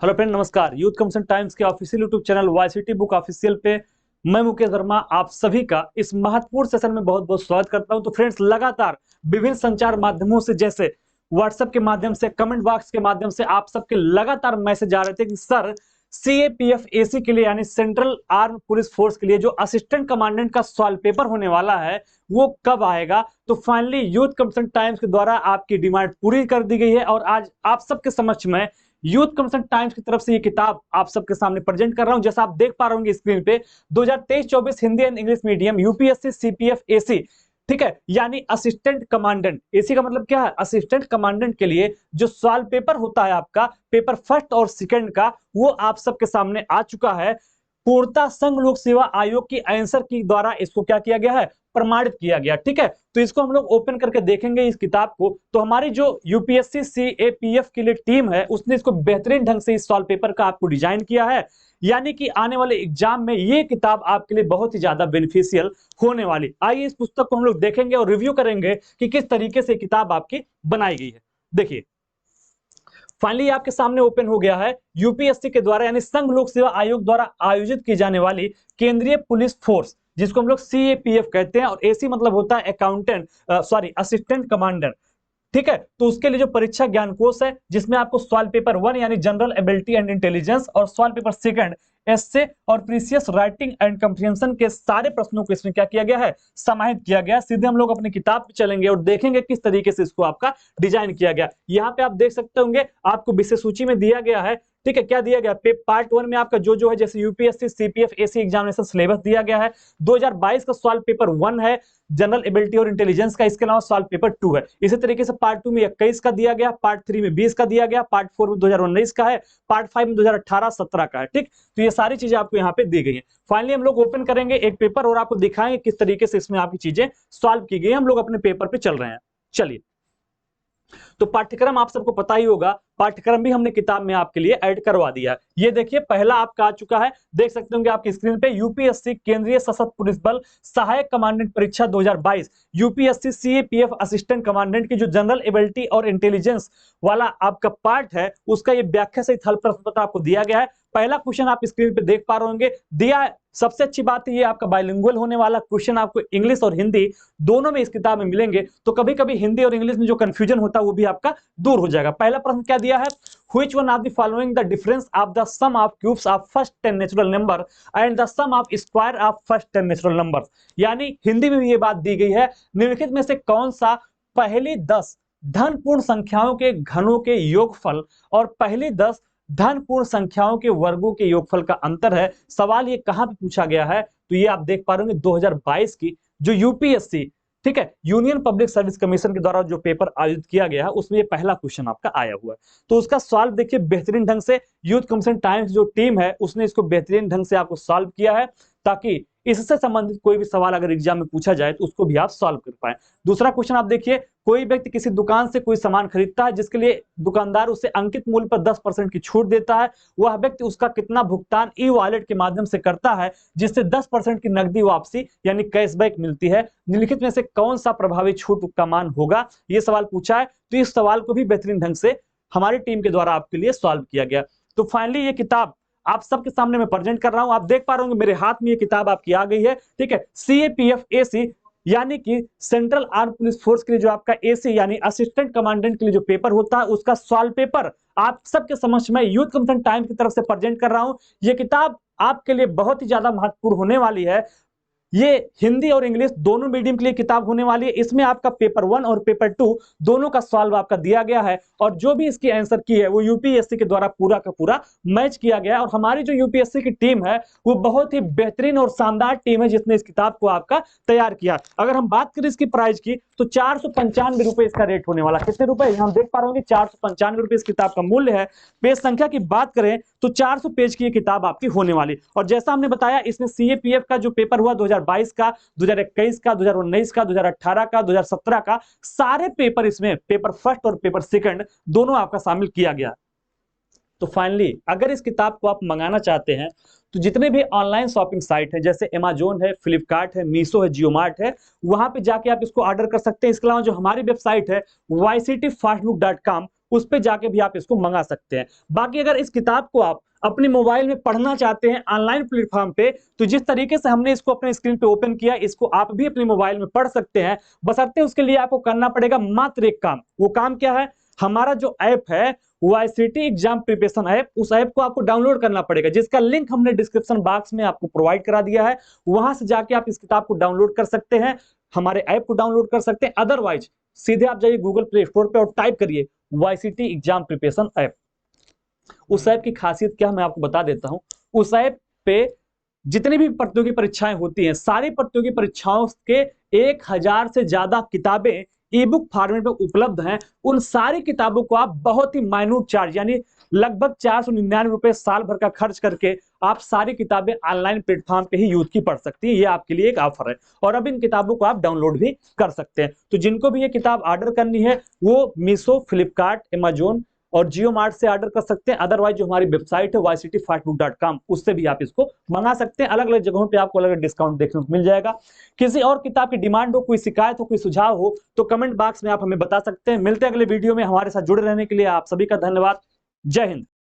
Hello friend, नमस्कार। Youth commission times के official YouTube channel YCT book official पे मैं मुकेश वर्मा आप सभी का इस महत्वपूर्ण सेशन में बहुत बहुत स्वागत करता हूं। तो फ्रेंड्स, लगातार विभिन्न संचार माध्यमों से जैसे व्हाट्सएप के माध्यम से, कमेंट बॉक्स के माध्यम से आप सबके लगातार मैसेज आ रहे थे कि सर सीएपीएफ एसी के लिए यानी सेंट्रल आर्म पुलिस फोर्स के लिए जो असिस्टेंट कमांडेंट का सवाल पेपर होने वाला है वो कब आएगा। तो फाइनली यूथ कमिशन टाइम्स के द्वारा आपकी डिमांड पूरी कर दी गई है और आज आप सबके समक्ष में यूथ कमिशन टाइम्स की तरफ से ये किताब आप सबके सामने प्रेजेंट कर रहा हूं। जैसा आप देख पा रहे होंगे स्क्रीन पे 2023-24 Hindi and English medium UPSC CPF AC, ठीक है, यानी असिस्टेंट कमांडेंट। एसी का मतलब क्या है? असिस्टेंट कमांडेंट के लिए जो सवाल पेपर होता है आपका, पेपर फर्स्ट और सेकंड का, वो आप सबके सामने आ चुका है। पूर्णतः संघ लोक सेवा आयोग की आंसर की द्वारा इसको क्या किया गया है? प्रमाणित किया गया। ठीक है, तो इसको हम लोग ओपन करके देखेंगे इस किताब को। तो हमारी जो यूपीएससी सीएपीएफ के लिए टीम है उसने इसको बेहतरीन ढंग से इस सवाल पेपर का आपको डिजाइन किया है, यानी कि आने वाले एग्जाम में ये किताब आपके लिए बहुत ही ज्यादा बेनिफिशियल होने वाली। आइए इस पुस्तक को हम लोग देखेंगे और रिव्यू करेंगे कि किस तरीके से किताब आपकी बनाई गई है। देखिए, फाइनली आपके सामने ओपन हो गया है यूपीएससी के द्वारा यानी संघ लोक सेवा आयोग द्वारा आयोजित की जाने वाली केंद्रीय पुलिस फोर्स, जिसको हम लोग सीएपीएफ कहते हैं, और एसी मतलब होता है अकाउंटेंट, असिस्टेंट कमांडर। ठीक है, तो उसके लिए जो परीक्षा ज्ञान कोश है जिसमें आपको सवाल पेपर 1 यानी जनरल एबिलिटी एंड इंटेलिजेंस और सवाल पेपर 2 एस्से और प्रीसियस राइटिंग एंड कंप्रिहेंशन के सारे प्रश्नों को इसमें क्या किया गया है? समाहित किया गया। सीधे हम लोग अपनी किताब पे चलेंगे और देखेंगे किस तरीके से इसको आपका डिजाइन किया गया। यहाँ पे आप देख सकते होंगे आपको विषय सूची में दिया गया है। ठीक है, क्या दिया गया? पार्ट 1 में आपका जो है, जैसे UPSC CPF AC examination syllabus दिया गया है। 2022 का सवाल पेपर 1 है जनरल एबिलिटी और इंटेलिजेंस का, इसके अलावा सवाल पेपर 2 है। इसी तरीके से पार्ट 2 में 21 का दिया गया, पार्ट 3 में 20 का दिया गया, पार्ट 4 में 2019 का है, पार्ट 5 में 2018-17 का है। ठीक, तो ये सारी चीजें आपको यहाँ पे दी गई है। फाइनली हम लोग ओपन करेंगे एक पेपर और आपको दिखाएंगे किस तरीके से इसमें आपकी चीजें सॉल्व की गई। हम लोग अपने पेपर पे चल रहे हैं। चलिए, तो पाठ्यक्रम आप सबको पता ही होगा, पाठ्यक्रम भी हमने किताब में आपके लिए ऐड करवा दिया है। ये देखिए, पहला आपका आ चुका है, देख सकते होंगे आपकी स्क्रीन पे, यूपीएससी केंद्रीय सशस्त्र पुलिस बल सहायक कमांडेंट परीक्षा 2022, यूपीएससी सीएपीएफ असिस्टेंट कमांडेंट की जो जनरल एबिलिटी और इंटेलिजेंस वाला आपका पार्ट है उसका ये व्याख्या सहित हल प्रश्न पत्र आपको दिया गया है। पहला क्वेश्चन आप स्क्रीन पे देख पा रहे होंगे, दिया है। सबसे अच्छी बात ये आपका बाइलिंगुअल होने वाला क्वेश्चन आपको इंग्लिश और हिंदी दोनों में इस किताब में मिलेंगे, तो कभी कभी हिंदी और इंग्लिश में जो कंफ्यूजन होता है वो भी आपका दूर हो जाएगा। पहला प्रश्न क्या दिया है? Which one of the following the difference of the sum of cubes of first 10 natural number and the sum of square of first 10 natural numbers, यानी हिंदी में भी ये बात दी गई है, निम्नलिखित में से कौन सा पहली 10 धन पूर्ण संख्याओं के घनों के योगफल और पहली 10 धन पूर्ण संख्याओं के वर्गों के योगफल का अंतर है। सवाल ये कहां पे पूछा गया है? तो ये आप देख पा रहे होंगे 2022 की जो यूपीएससी, ठीक है, यूनियन पब्लिक सर्विस कमीशन के द्वारा जो पेपर आयोजित किया गया है उसमें ये पहला क्वेश्चन आपका आया हुआ है। तो उसका सॉल्व देखिए बेहतरीन ढंग से यूथ कमिशन टाइम्स जो टीम है उसने इसको बेहतरीन ढंग से आपको सॉल्व किया है, ताकि इससे संबंधित कोई भी सवाल अगर एग्जाम में पूछा जाए तो उसको भी आप सॉल्व कर पाए। दूसरा क्वेश्चन आप देखिए, कोई व्यक्ति किसी दुकान से कोई सामान खरीदता है जिसके लिए दुकानदार उसे अंकित मूल्य पर 10% की छूट देता है, वह व्यक्ति उसका कितना भुगतान ई वॉलेट के माध्यम से करता है जिससे 10% की नकदी वापसी यानी कैशबैक मिलती है? निम्नलिखित में से कौन सा प्रभावी छूट का मान होगा? यह सवाल पूछा है। तो इस सवाल को भी बेहतरीन ढंग से हमारी टीम के द्वारा आपके लिए सॉल्व किया गया। तो फाइनली ये किताब आप सबके सामने मैं प्रेजेंट कर रहा हूं। आप देख पा रहे होंगे मेरे हाथ में ये किताब आपकी आ गई है। ठीक है, सीएपीएफ एसी यानी कि सेंट्रल आर्म पुलिस फोर्स के लिए जो आपका एसी यानी असिस्टेंट कमांडेंट के लिए जो पेपर होता है उसका सवाल पेपर आप सबके समक्ष में यूथ कमिशन टाइम्स की तरफ से प्रेजेंट कर रहा हूं। ये किताब आपके लिए बहुत ही ज्यादा महत्वपूर्ण होने वाली है। ये हिंदी और इंग्लिश दोनों मीडियम के लिए किताब होने वाली है। इसमें आपका पेपर 1 और पेपर 2 दोनों का सॉल्व आपका दिया गया है और जो भी इसकी आंसर की है वो यूपीएससी के द्वारा पूरा का पूरा मैच किया गया है। और हमारी जो यूपीएससी की टीम है वो बहुत ही बेहतरीन और शानदार टीम है जिसने इस किताब को आपका तैयार किया। अगर हम बात करें इसकी प्राइस की तो 495 रुपए इसका रेट होने वाला। कितने रुपए? हम देख पा रहे होंगे 495 रुपए इस किताब का मूल्य है। पेज संख्या की बात करें तो 400 पेज की ये किताब आपकी होने वाली। और जैसा हमने बताया इसमें सीएपीएफ का जो पेपर हुआ 2022 का, 2021 का, 2019 का, 2018 का, 2017 का, सारे पेपर इसमें पेपर फर्स्ट और पेपर सेकंड दोनों आपका शामिल किया गया। तो फाइनली अगर इस किताब को आप मंगाना चाहते हैं तो जितने भी ऑनलाइन शॉपिंग साइट है जैसे अमेजोन है, फ्लिपकार्ट है, मीशो है, जियोमार्ट है, वहां पे जाके आप इसको ऑर्डर कर सकते हैं। इसके अलावा जो हमारी वेबसाइट है yctfastbook.com उस पे जाके भी आप इसको मंगा सकते हैं। बाकी अगर इस किताब को आप अपने मोबाइल में पढ़ना चाहते हैं ऑनलाइन प्लेटफॉर्म पे, तो जिस तरीके से हमने इसको अपने स्क्रीन पे ओपन किया, इसको आप भी अपने मोबाइल में पढ़ सकते हैं। बशर्ते उसके लिए आपको करना पड़ेगा मात्र एक काम। वो काम क्या है? हमारा जो ऐप है वाईसीटी एग्जाम प्रिपरेशन ऐप, उस ऐप को आपको डाउनलोड करना पड़ेगा, जिसका लिंक हमने डिस्क्रिप्शन बॉक्स में आपको प्रोवाइड करा दिया है। वहां से जाके आप इस किताब को डाउनलोड कर सकते हैं, हमारे ऐप को डाउनलोड कर सकते हैं। अदरवाइज सीधे आप जाइए गूगल प्ले स्टोर पे और टाइप करिए वाईसीटी एग्जाम प्रिपरेशन ऐप। उस ऐप की खासियत क्या मैं आपको बता देता हूं। उस ऐप पे जितनी भी प्रतियोगी परीक्षाएं होती हैं, सारी प्रतियोगी परीक्षाओं के 1000 से ज्यादा किताबें ई बुक फॉर्मेट में उपलब्ध हैं। उन सारी किताबों को आप बहुत ही माइन्यूट चार्ज यानी लगभग 499 रुपए साल भर का खर्च करके आप सारी किताबें ऑनलाइन प्लेटफॉर्म पे ही यूज की पढ़ सकती हैं। ये आपके लिए एक ऑफर है और अब इन किताबों को आप डाउनलोड भी कर सकते हैं। तो जिनको भी ये किताब ऑर्डर करनी है वो मीशो, फ्लिपकार्ट, अमेजोन और जियो मार्ट से ऑर्डर कर सकते हैं। अदरवाइज जो हमारी वेबसाइट है yctfastbook.com, उससे भी आप इसको मंगा सकते हैं। अलग अलग जगहों पे आपको अलग अलग डिस्काउंट देखने को मिल जाएगा। किसी और किताब की डिमांड हो, कोई शिकायत हो, कोई सुझाव हो, तो कमेंट बॉक्स में आप हमें बता सकते हैं। मिलते हैं अगले वीडियो में। हमारे साथ जुड़े रहने के लिए आप सभी का धन्यवाद। जय हिंद।